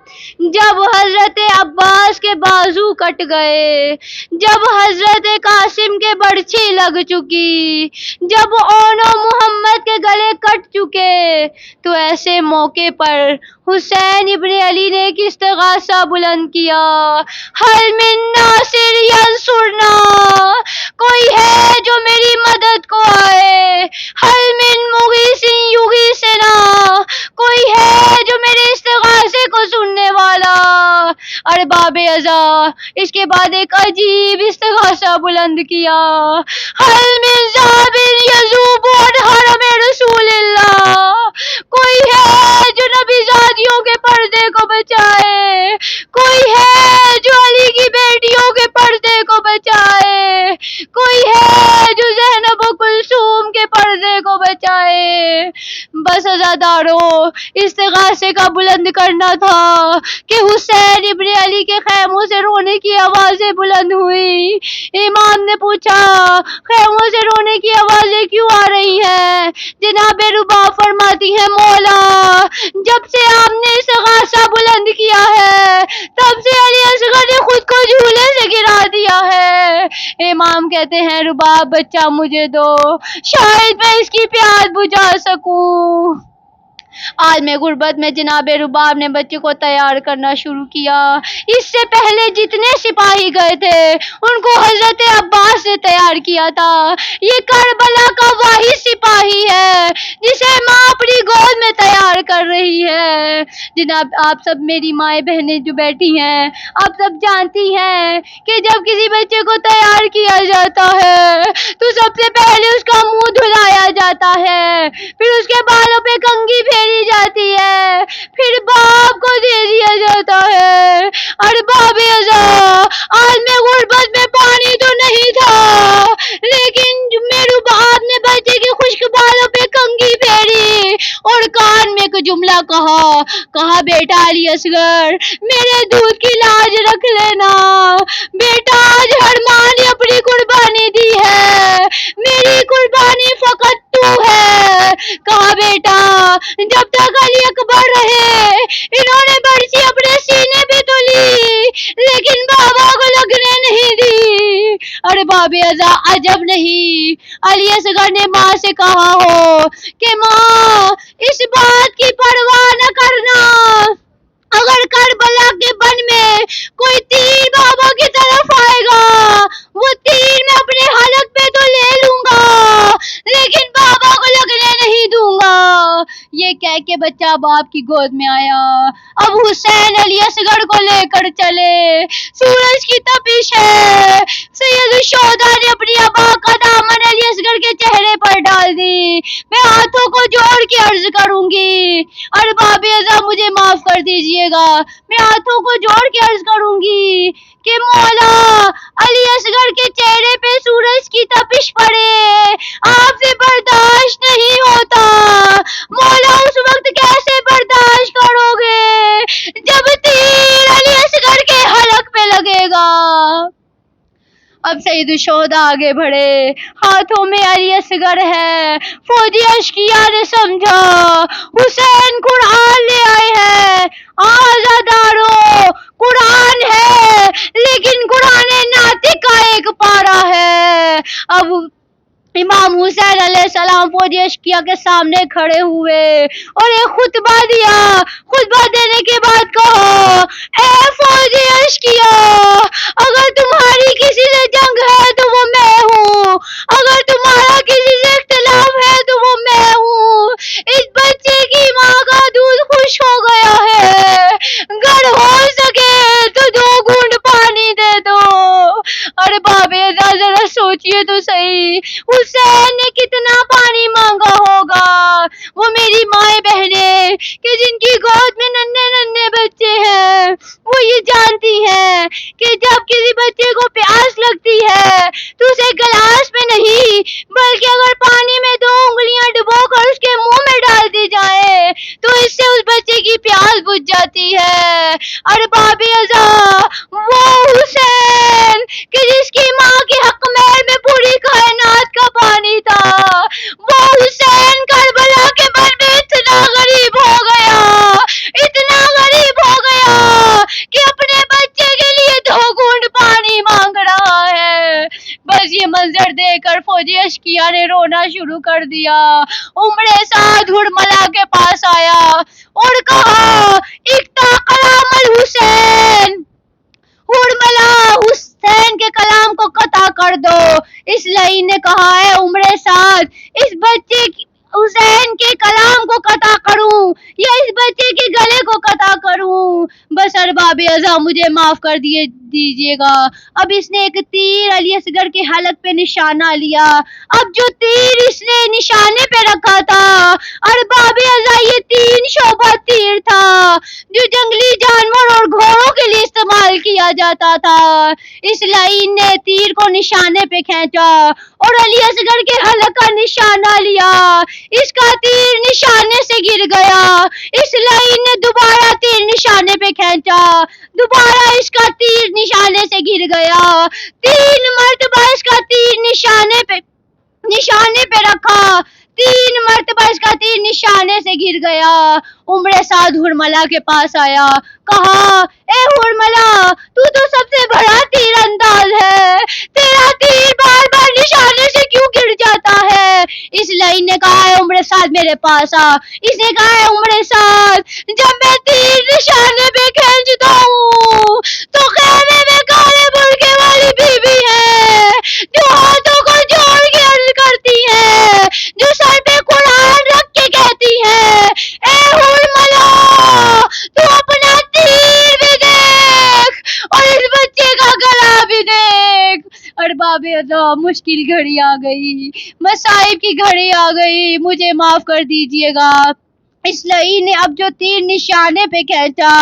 [SPEAKER 1] جب حضرت عباس کے بازو کٹ گئے، جب حضرت قاسم کے برچھی لگ چکی، جب اونو محمد کے گلے کٹ چکے، تو ایسے موقع پر حسین ابن علی نے ایک استغاثہ بلند کیا. حل من ناصر ینصرنا، کوئی ہے جو میری مدد کو آئے. حل من مغیث یغیثنا، کوئی ہے جو میرے استغاثے کو سننے والا. ارباب ازا اس کے بعد ایک عجیب استغاثہ بلند کیا. حل من ذاب یذوب عن حرم رسول اللہ، کوئی ہے جو نبی زادیوں کے پردے کو بچائے، کوئی ہے جو علی کی بیٹیوں کے پردے کو بچائے، کوئی ہے جو زینب و کلثوم کے پردے کو بچائے. بس عزاداروں استغاثے کا بلند کرنا تھا کہ حسین ابن علی کے خیموں سے رونے کی آوازیں بلند ہوئی. امام نے پوچھا خیموں سے رونے کی آوازیں کیوں آ رہی ہیں؟ جناب رباب فرماتی ہیں مولا جب سے آپ نے استغاثہ بلند کیا ہے تب سے علی اصغر نے خود کو جھولے سے گرا دیا ہے. امام کہتے ہیں رباب بچہ مجھے دو، شاید میں اس کی پیاس بجھا سکوں. عالم غربت میں جناب رباب نے بچے کو تیار کرنا شروع کیا. اس سے پہلے جتنے سپاہی گئے تھے ان کو حضرت عباس نے تیار کیا تھا. یہ کربلا کا واحد سپاہی ہے جسے ماں اپنی گود میں تیار کر رہی ہے. جناب آپ سب میری مائیں بہنیں جو بیٹھی ہیں آپ سب جانتی ہیں کہ جب کسی بچے کو تیار کیا جاتا ہے تو سب سے پہلے اس کا منہ دھلایا جاتا ہے، پھر اس کے بالوں پہ کنگھی پھیری جاتی ہے، پھر باپ کو دے دیا جاتا ہے. ارباب ازا عالم غربت میں پانی تو نہیں تھا لیکن میرے باپ نے بچے کے خشک بالوں پہ کنگھی پھیری اور کان میں ایک جملہ کہا بیٹا علی اصغر میرے دودھ کی لاج رکھ لینا. بیٹا آج ہر ماں نے اپنی قربانی دی ہے، میری قربانی فقط تو ہے. کہا بیٹا جب تک علی اکبر رہے انہوں نے برچی اپنے سینے پہ تو لی لیکن بابا کو لگنے نہیں دی. ارباب ازا عجب نہیں علی اصغر نے ماں سے کہا ہو کہ ماں اس بات کی پرواہ نہ کرنا، اگر کربلا کے بن میں کوئی تیر بابا کی طرف آئے گا وہ تیر میں اپنے حلق پہ تو لے لوں گا لیکن بابا کو لگنے نہیں دوں گا. یہ کہہ کے بچہ باپ کی گود میں آیا. اب حسین علی اصغر کو لے کر چلے. سورج کی تپش ہے. سید الشہداء نے اپنی ابا کا دامن علی اصغر کے چہرے پر ڈال دی. میں ہاتھوں کو جوڑ کے عرض کروں گی، ارباب اعظم مجھے معاف کر دیجئے گا، میں ہاتھوں کو جوڑ کے عرض کروں گی کہ مولا علی اصغر کے چہرے پہ سورج کی تپش پڑے، آپ سے برداشت نہیں ہوتا، مولا اس وقت کیسے برداشت کرو گے جب تیر علی اصغر کے حلق پہ لگے گا۔ اب سید الشہداء آگے بڑھے، ہاتھوں میں علی اصغر ہے، فوجی اشقیاء نے سمجھا حسین قرآن لے آئے ہیں، آزادارو قرآن ہے لیکن قرآن ناطق کا ایک پارہ ہے۔ اب امام حسین علیہ السلام فوجی اشقیاء کے سامنے کھڑے ہوئے اور ایک خطبہ دیا، خطبہ دینے کے بعد کہا، اے فوجی اشقیاء، اگر تمہاری کسی سے جنگ ہے تو وہ میں ہوں، اگر تمہارا کسی سے اختلاف ہے تو وہ میں ہوں، اس بچے کی ماں کا دودھ خشک ہو گیا ہے، اگر ہو سکے تو 2 گھونٹ پانی دے دو۔ ارے بابے ذرا سوچئے تو صحیح، حسین نے کتنا پانی مانگا ہوگا، وہ میری مائیں بہنیں کہ جن کی گود میں ننھے ننھے بچے ہیں وہ یہ جانتی ہیں کہ جب کسی بچے کو پیاس لگتی ہے تو اسے گلاس میں نہیں بلکہ اگر پانی میں 2 انگلیاں ڈبو کر اس کے منہ میں ڈال دی جائے تو اس سے اس بچے کی پیاس بجھ جاتی ہے۔ ارباب ازا وہ حسین کہ جس کی ماں کے حق محل میں پوری کائنات کا پانی تھا، وہ حسین کربلا کے بل میں اتنا غریب ہو گیا، اتنا غریب ہو گیا کہ اپنے بچے کے لیے 2 گھونٹ پانی مانگ رہا ہے۔ بس یہ منظر دیکھ کر فوجی اشقیاء نے رونا شروع کر دیا۔ عمر سعد ہرملا کے پاس آیا اور کہا، اقتا کلام الحسین، ہرملا حسین کے کلام کو قطع کر دو۔ اس لعین نے کہا، ہے عمر سعد، اس بچے حسین کے کلام کو قطع کروں یا اس بچے کے گلے کو قطع کروں؟ بس ارباب ازا مجھے معاف کر دیجئے گا۔ اب اس نے ایک تیر علی اصغر کے حلق پہ نشانہ لیا، اب جو تیر اس نے نشانے پہ رکھا تھا ارباب ازا یہ 3 شعبہ تیر تھا جو جنگلی جانور اور گھوڑوں کے لیے استعمال کیا جاتا تھا۔ اس لعین نے تیر کو نشانے پہ کھینچا اور علی اصغر کے حلق کا نشانہ لیا، اس کا تیر نشانے سے گر گیا۔ اس لعین نے دوبارہ تیر نشانے پہ کھینچا، دوبارہ اس کا تیر نشانے سے گر گیا، 3 مرتبہ اس کا تیر نشانے پہ رکھا، 3 مرتبہ اس کا تیر نشانے سے گر گیا۔ عمر سعد ہرملا کے پاس آیا، کہا، اے ہرملا، تو سب سے بڑا تیر انداز ہے، تیرا تیر بار بار نشانے سے کیوں گر جاتا ہے؟ اس لعین نے کہا، ہے عمر سعد میرے پاس آ۔ اس نے کہا، ہے عمر سعد، جب میں تیر نشانے پہ کھینچتا ہوں تو خیمے میں کالے برقعے والی بی بی ہے جو ہاتھوں کو جوڑ کے عرض کرتی ہے، جو سر پہ قرآن رکھ کے کہتی ہے، اے ہرملا تو اپنا تیر بھی دیکھ اور اس بچے کا گلا بھی دیکھ۔ ارباب ازا مشکل گھڑی آ گئی، مصائب کی گھڑی آ گئی، مجھے معاف کر دیجئے گا۔ اس لعین نے اب جو تیر نشانے پہ کھینچا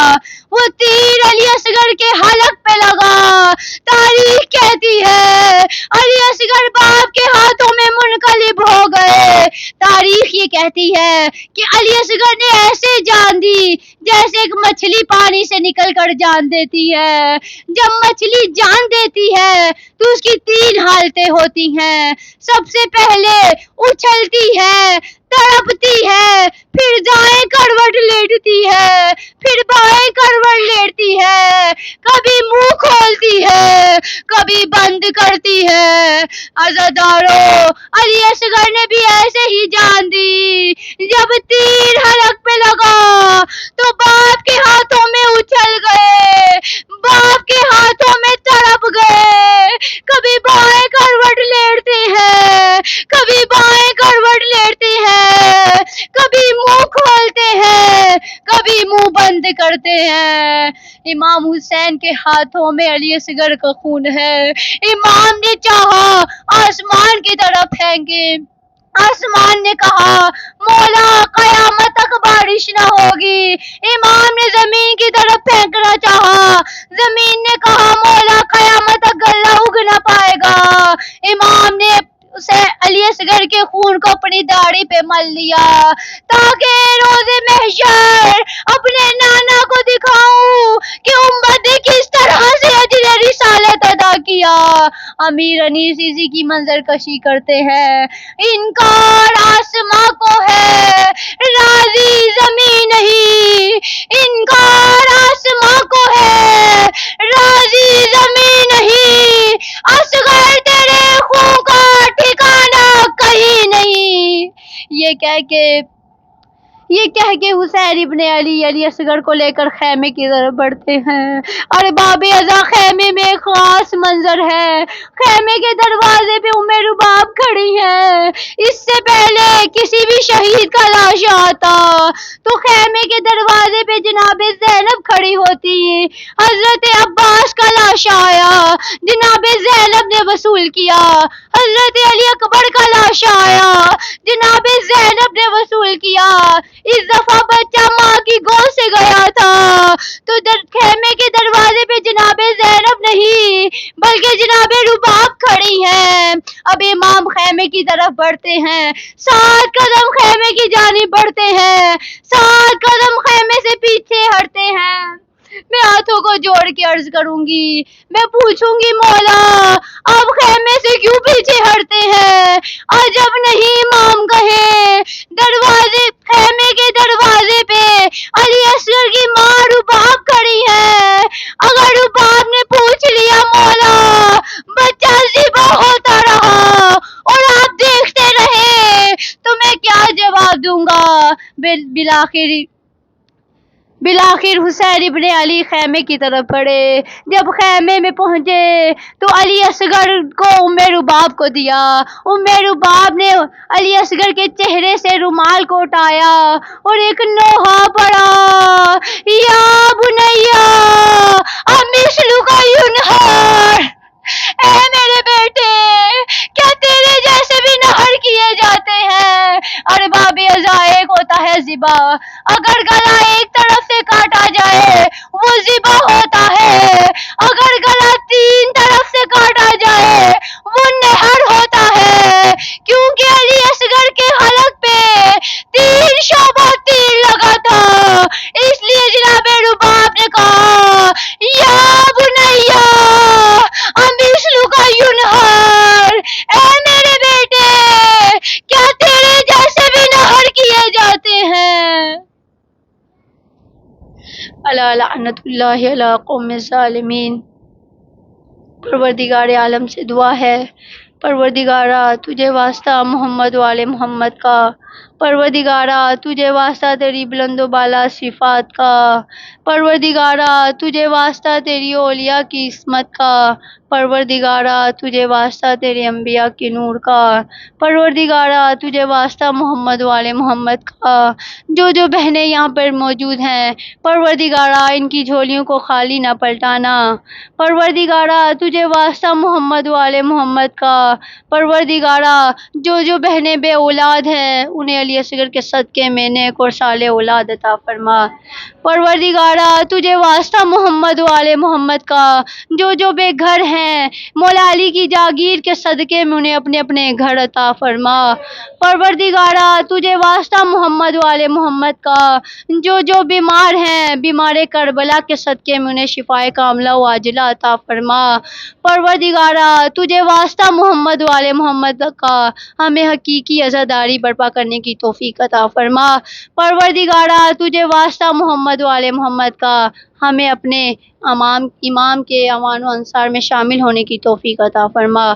[SPEAKER 1] وہ تیر علی اصغر کے حلق پہ لگا۔ تاریخ کہتی ہے علی اصغر باپ کے ہاتھوں میں منقلب ہو گئے۔ تاریخ یہ کہتی ہے کہ علی اصغر نے ایسے جان دی جیسے ایک مچھلی پانی سے نکل کر جان دیتی ہے۔ جب مچھلی جان دیتی ہے تو اس کی 3 حالتیں ہوتی ہیں، سب سے پہلے اچھلتی ہے، تڑپتی ہے، پھر دائیں کروٹ لیٹتی ہے، پھر بائیں کروٹ لیٹتی ہے، کبھی منہ کھولتی ہے، کبھی بند کرتی ہے۔ عزادارو علی اصغر نے بھی ایسے ہی جان دی، جب تیر حلق پہ لگا تو باپ کے ہاتھوں میں اچھل گئے، باپ کے ہاتھوں میں تڑپ گئے، کبھی بائیں کروٹ لیٹتے ہیں، کبھی بائیں کروٹ لیٹتے ہیں، کبھی منہ کھولتے ہیں، کبھی منہ بند کرتے ہیں۔ امام حسین کے ہاتھوں میں علی اصغر کا خون ہے، امام نے چاہا آسمان کی طرف پھینکے آسمان نے کہا مولا قیامت تک بارش نہ ہوگی. امام نے زمین کی طرف پھینکنا چاہا. زمین نے کہا مولا قیامت تک غلہ اگ نہ پائے گا. امام نے اسے علی اصغر کے خون کو اپنی داڑھی پہ مل لیا تاکہ روز محشر اپنے نانا کو دکھاؤں کہ امت نے کس طرح سے اجر رسالت ادا کیا. امیر انیس اسی کی منظر کشی کرتے ہیں. انکار آسماں کو ہے راضی زمین نہیں. انکار آسماں کو ہے راضی زمین نہیں. اصغر تیرے خون کا ٹھکانہ کہیں نہیں. یہ کہہ کے حسین ابن علی اصغر کو لے کر خیمے کی طرف بڑھتے ہیں. اور باب ازا خیمے میں ایک خاص منظر ہے. خیمے کے دروازے پہ ام رباب کھڑی ہیں. اس سے پہلے کسی بھی شہید کا لاش آتا تو خیمے کے دروازے پہ جناب زینب کھڑی ہوتی. حضرت عباس کا لاش آیا, جناب زینب نے وصول کیا. حضرت علی اکبر کا لاش آیا, جناب زینب نے وصول کیا. اس دفعہ بچہ ماں کی گود سے گیا تھا تو خیمے کے دروازے پہ جناب زینب نہیں بلکہ جناب رباب کھڑی ہیں. اب امام خیمے کی طرف بڑھتے ہیں. 7 قدم خیمے کی جانب بڑھتے ہیں. 7 قدم خیمے سے پیچھے ہٹتے ہیں. میں ہاتھوں کو جوڑ کے عرض کروں گی, میں پوچھوں گی مولا آپ خیمے سے کیوں پیچھے ہٹتے ہیں؟ عجب نہیں امام کہیں دروازے خیمے کے دروازے پہ علی اصغر کی ماں رباب کھڑی ہے. اگر رباب نے پوچھ لیا مولا بچہ ذبح ہوتا رہا اور آپ دیکھتے رہے تو میں کیا جواب دوں گا؟ بالآخر حسین ابن علی خیمے کی طرف بڑھے. جب خیمے میں پہنچے تو علی اصغر کو ام رباب کو دیا. ام رباب نے علی اصغر کے چہرے سے رومال کو اٹھایا اور ایک نوحہ پڑا, یا بنیا امثلک ینہر, اے میرے بیٹے کیا تیرے جیسے بھی نہر کیے جاتے ہیں؟ اور باب ازا ایک ہوتا ہے ذبح, اگر گلا ایک طرف سے کاٹا جائے وہ ذبح ہوتا ہے, اگر گلا 3 طرف سے کاٹا جائے وہ نہر ہوتا ہے. کیونکہ علی اصغر کے حلق پہ 3 شعبہ تیر لگا تھا, اس لیے جناب رباب نے کہا یا بنیا امثلک ینہر, اے میرے بیٹے کیا تیرے جیسے بھی نہر کیے جاتے ہیں؟ الا لعنت اللہ علی قوم الظالمین. پروردگار عالم سے دعا ہے, پروردگارا تجھے واسطہ محمد والے محمد کا, پروردگارا تجھے واسطہ تیری بلند و بالا صفات کا, پروردگارا تجھے واسطہ تیری اولیاء کی عصمت کا, پروردگارا تجھے واسطہ تیرے انبیاء کے نور کا, پروردگارا تجھے واسطہ محمد والے محمد کا. جو بہنیں یہاں پر موجود ہیں پروردگارا ان کی جھولیوں کو خالی نہ پلٹانا. پروردگارا تجھے واسطہ محمد والے محمد کا, پروردگارا جو بہنیں بے اولاد ہیں انہیں علی اصغر کے صدقے میں نیک اور صالح اولاد عطا فرما. پروردگارا تجھے واسطہ محمد والے محمد کا, جو بے گھر ہیں مولا علی کی جاگیر کے صدقے میں انہیں اپنے اپنے گھر عطا فرما. پروردگارا تجھے واسطہ محمد والے محمد کا, جو بیمار ہیں بیمار کربلا کے صدقے میں انہیں شفائے کاملہ و عاجلہ عطا فرما. پروردگارا تجھے واسطہ محمد والے محمد کا ہمیں حقیقی عزاداری برپا کرنے کی توفیق عطا فرما. پروردگارا تجھے واسطہ محمد والے محمد کا ہمیں اپنے امام کے امان و انصار میں شامل ہونے کی توفیق عطا فرما.